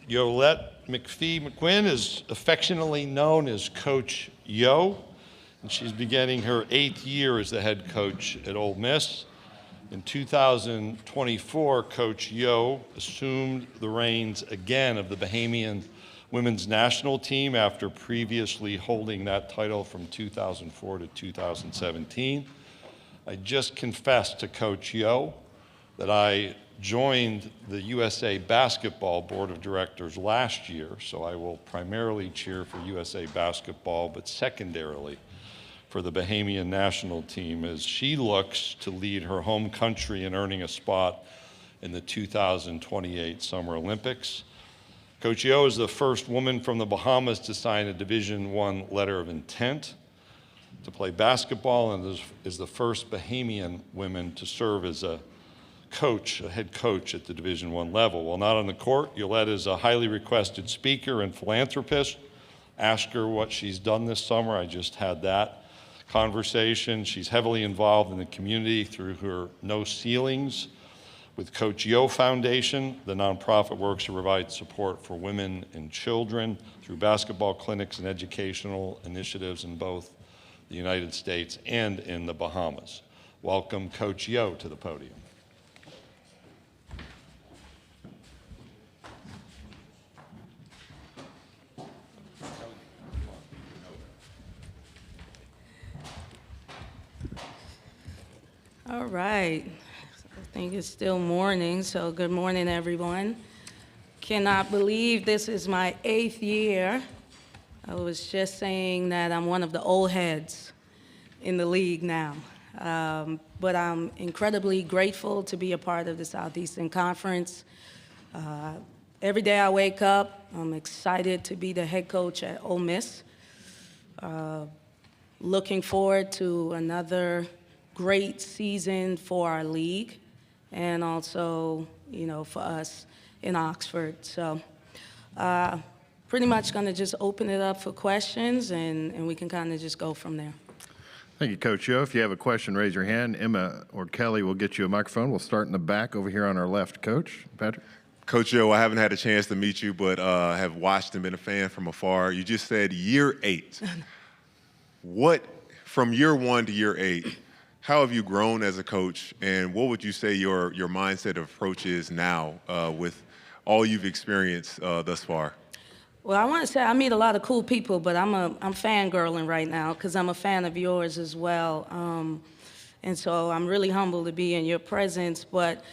Yolett McPhee-McCuin is affectionately known as Coach Yo, and she's beginning her 8th year as the head coach at Ole Miss. In 2024, Coach Yo assumed the reins again of the Bahamian women's national team after previously holding that title from 2004 to 2017. I just confessed to Coach Yo that I joined the USA Basketball Board of Directors last year, so I will primarily cheer for USA Basketball, but secondarily for the Bahamian national team as she looks to lead her home country in earning a spot in the 2028 Summer Olympics. Coach Yo is the first woman from the Bahamas to sign a Division I letter of intent to play basketball and is the first Bahamian woman to serve as a head coach at the Division I level. While not on the court, Yolett is a highly requested speaker and philanthropist. Ask her what she's done this summer. I just had that conversation. She's heavily involved in the community through her No Ceilings with Coach Yo Foundation. The nonprofit works to provide support for women and children through basketball clinics and educational initiatives in both the United States and in the Bahamas. Welcome Coach Yo to the podium. All right, I think it's still morning, so good morning, everyone. Cannot believe this is my 8th year. I was just saying that I'm one of the old heads in the league now. But I'm incredibly grateful to be a part of the Southeastern Conference. Every day I wake up, I'm excited to be the head coach at Ole Miss. Looking forward to another great season for our league and also, for us in Oxford. So pretty much gonna just open it up for questions and we can kind of just go from there. Thank you, Coach Yo. If you have a question, raise your hand. Emma or Kelly will get you a microphone. We'll start in the back over here on our left. Coach, Patrick? Coach Yo, I haven't had a chance to meet you, but have watched and been a fan from afar. You just said year 8. From year 1 to year 8, how have you grown as a coach, and what would you say your mindset approach is now with all you've experienced thus far? Well, I want to say I meet a lot of cool people, but I'm fangirling right now because I'm a fan of yours as well. And so I'm really humbled to be in your presence. But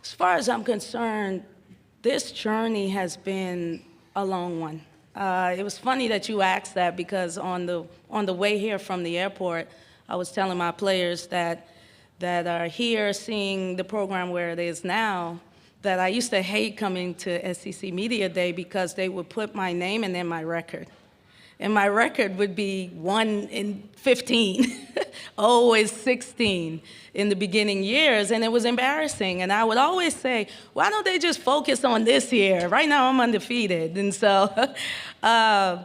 as far as I'm concerned, this journey has been a long one. It was funny that you asked that because on the way here from the airport, I was telling my players that are here seeing the program where it is now, that I used to hate coming to SEC Media Day because they would put my name and then my record. And my record would be 1-15, 0-16 in the beginning years, and it was embarrassing. And I would always say, why don't they just focus on this year? Right now I'm undefeated. And so, I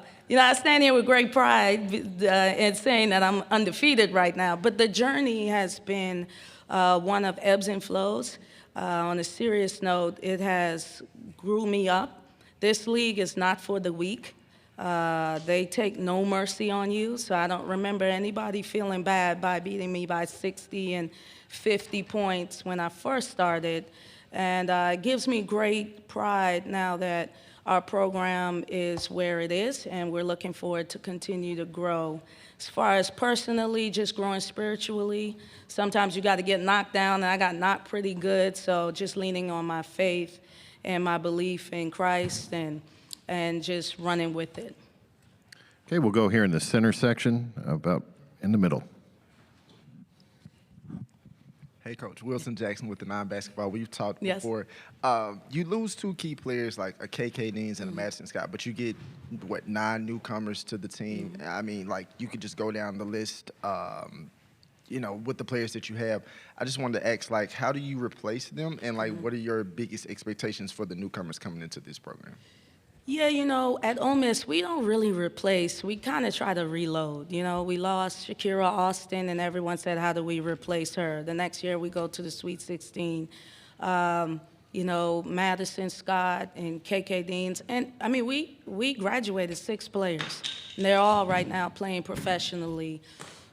stand here with great pride in saying that I'm undefeated right now, but the journey has been one of ebbs and flows. On a serious note, it has grew me up. This league is not for the weak. They take no mercy on you, so I don't remember anybody feeling bad by beating me by 60 and 50 points when I first started. And it gives me great pride now that our program is where it is, and we're looking forward to continue to grow. As far as personally, just growing spiritually, sometimes you got to get knocked down, and I got knocked pretty good, so just leaning on my faith and my belief in Christ and just running with it. Okay, we'll go here in the center section, about in the middle. Hey, Coach. Wilson Jackson with the non-basketball. We've talked Yes. before. You lose 2 key players like a KK Deans and a Madison Scott, but you get, 9 newcomers to the team. I mean, you could just go down the list, with the players that you have. I just wanted to ask, how do you replace them, and, what are your biggest expectations for the newcomers coming into this program? Yeah, at Ole Miss, we don't really replace. We kind of try to reload. We lost Shakira Austin, and everyone said, how do we replace her? The next year, we go to the Sweet 16. Madison Scott and KK Deans. And I mean, we graduated 6 players, and they're all right now playing professionally.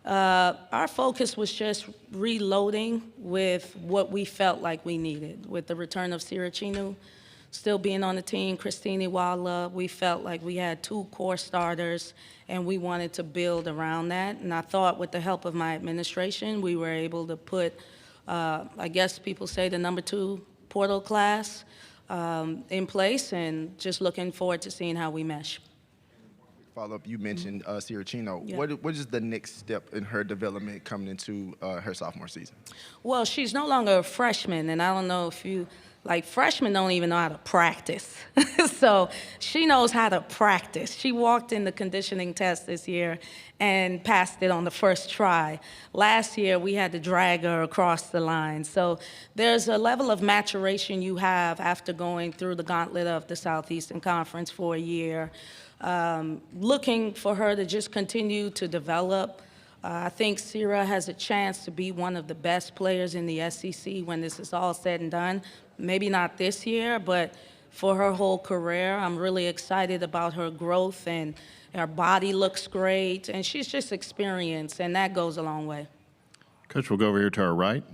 Our focus was just reloading with what we felt like we needed. With the return of Sirachinu still being on the team, Christine Iwala, we felt like we had 2 core starters, and we wanted to build around that. And I thought with the help of my administration, we were able to put, I guess people say, the number 2 portal class in place, and just looking forward to seeing how we mesh. Follow-up, you mentioned Sirachino. Yeah. What is the next step in her development coming into her sophomore season? Well, she's no longer a freshman, and I don't know if you, freshmen don't even know how to practice. So she knows how to practice. She walked in the conditioning test this year and passed it on the first try. Last year, we had to drag her across the line. So there's a level of maturation you have after going through the gauntlet of the Southeastern Conference for a year. Looking for her to just continue to develop. I think Sierra has a chance to be one of the best players in the SEC when this is all said and done. Maybe not this year, but for her whole career. I'm really excited about her growth, and her body looks great, and she's just experienced, and that goes a long way. Coach, we'll go over here to our right.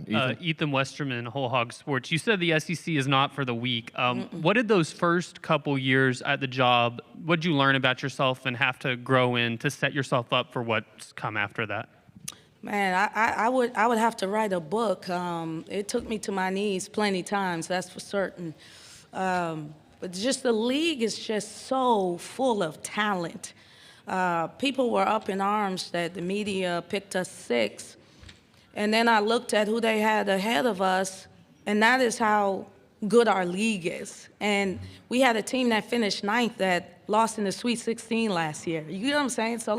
Ethan Westerman, Whole Hog Sports. You said the SEC is not for the weak. What did those first couple years at the job, what did you learn about yourself and have to grow in to set yourself up for what's come after that? Man, I would have to write a book. It took me to my knees plenty times, that's for certain. But just the league is just so full of talent. People were up in arms that the media picked us 6. And then I looked at who they had ahead of us, and that is how good our league is. And we had a team that finished 9th that lost in the Sweet 16 last year. You know what I'm saying? So,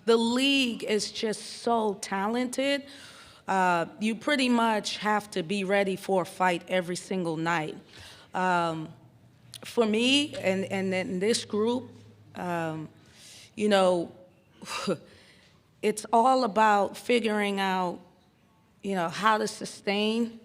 the league is just so talented. You pretty much have to be ready for a fight every single night. For me and in this group, it's all about figuring out how to sustain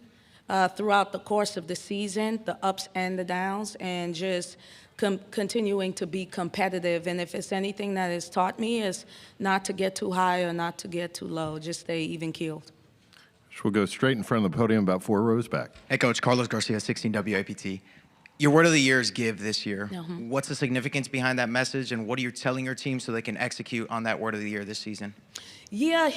throughout the course of the season, the ups and the downs, and just continuing to be competitive. And if it's anything that has taught me, is not to get too high or not to get too low, just stay even-keeled. We'll go straight in front of the podium, about 4 rows back. Hey, Coach. Carlos Garcia, 16 WAPT. Your word of the year is give this year. Mm-hmm. What's the significance behind that message, and what are you telling your team so they can execute on that word of the year this season? Yeah,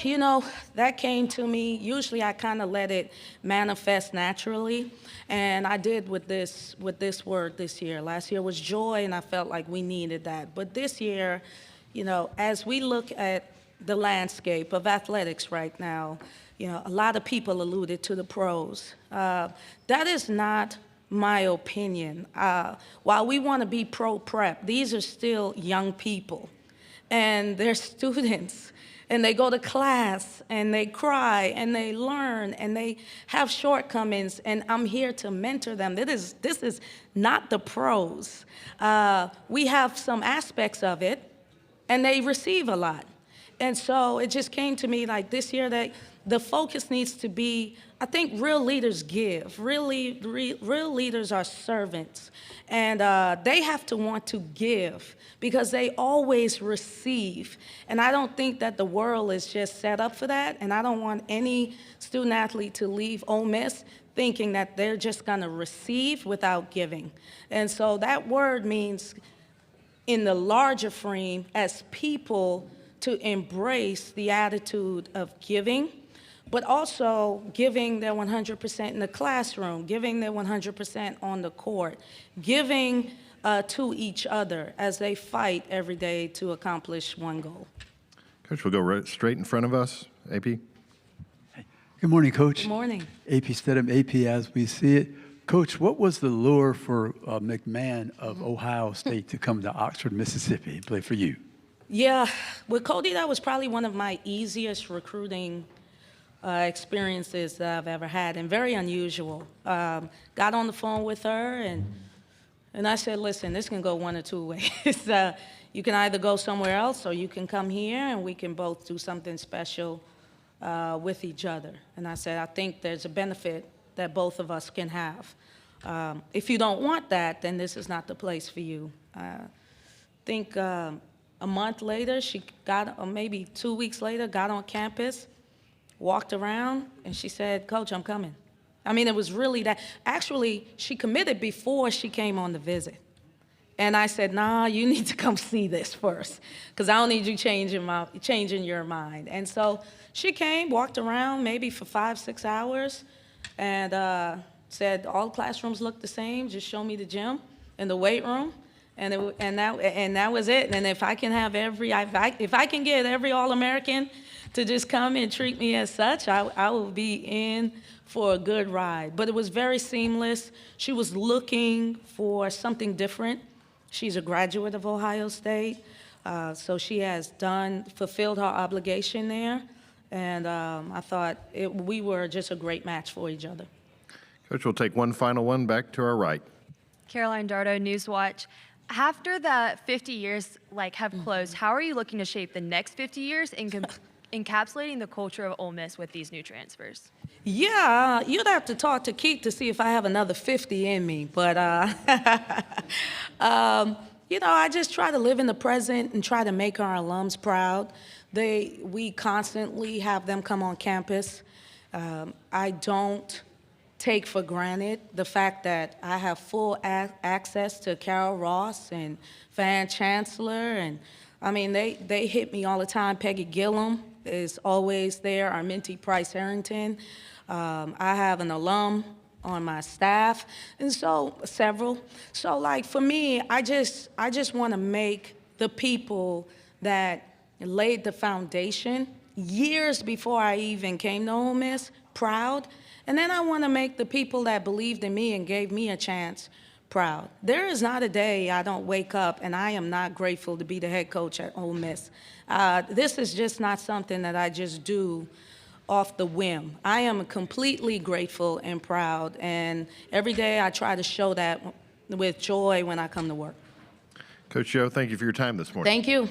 that came to me. Usually I kind of let it manifest naturally, and I did with this word this year. Last year was joy, and I felt like we needed that. But this year, as we look at the landscape of athletics right now, a lot of people alluded to the pros. That is not my opinion. While we want to be pro-prep, these are still young people, and they're students, and they go to class, and they cry, and they learn, and they have shortcomings, and I'm here to mentor them. This is not the pros. We have some aspects of it, and they receive a lot. And so it just came to me like this year that the focus needs to be, I think real leaders give. Real leaders are servants. And they have to want to give because they always receive. And I don't think that the world is just set up for that. And I don't want any student athlete to leave Ole Miss thinking that they're just going to receive without giving. And so that word means, in the larger frame, as people to embrace the attitude of giving, but also giving their 100% in the classroom, giving their 100% on the court, giving to each other as they fight every day to accomplish one goal. Coach, we'll go right straight in front of us. AP? Good morning, Coach. Good morning. AP Stedham, AP as we see it. Coach, what was the lure for McMahon of Ohio State to come to Oxford, Mississippi and play for you? Yeah, with Cody, that was probably one of my easiest recruiting experiences that I've ever had, and very unusual. Got on the phone with her, and I said, listen, this can go one or two ways. You can either go somewhere else, or you can come here, and we can both do something special with each other. And I said, I think there's a benefit that both of us can have. If you don't want that, then this is not the place for you. I think a month later, she got, or maybe 2 weeks later, got on campus, walked around, and she said, "Coach, I'm coming." I mean, it was really that. Actually, she committed before she came on the visit. And I said, "Nah, you need to come see this first, because I don't need you changing your mind." And so she came, walked around maybe for 5-6 hours, and said all classrooms look the same. Just show me the gym and the weight room, and that was it. And if I can have if I can get every All-American to just come and treat me as such, I will be in for a good ride. But it was very seamless. She was looking for something different. She's a graduate of Ohio State, so she has fulfilled her obligation there, and I thought we were just a great match for each other. Coach, we'll take one final one back to our right. Caroline Dardo, Newswatch. After the 50 years have closed, how are you looking to shape the next 50 years in encapsulating the culture of Ole Miss with these new transfers? Yeah, you'd have to talk to Keith to see if I have another 50 in me. But, I just try to live in the present and try to make our alums proud. We constantly have them come on campus. I don't take for granted the fact that I have full access to Carol Ross and Van Chancellor. And, I mean, they hit me all the time. Peggy Gillum is always there, Arminty Price Harrington. I have an alum on my staff, and so several. So for me, I just want to make the people that laid the foundation years before I even came to Ole Miss proud, and then I want to make the people that believed in me and gave me a chance proud. There is not a day I don't wake up and I am not grateful to be the head coach at Ole Miss. This is just not something that I just do off the whim. I am completely grateful and proud, and every day I try to show that with joy when I come to work. Coach Yo, thank you for your time this morning. Thank you.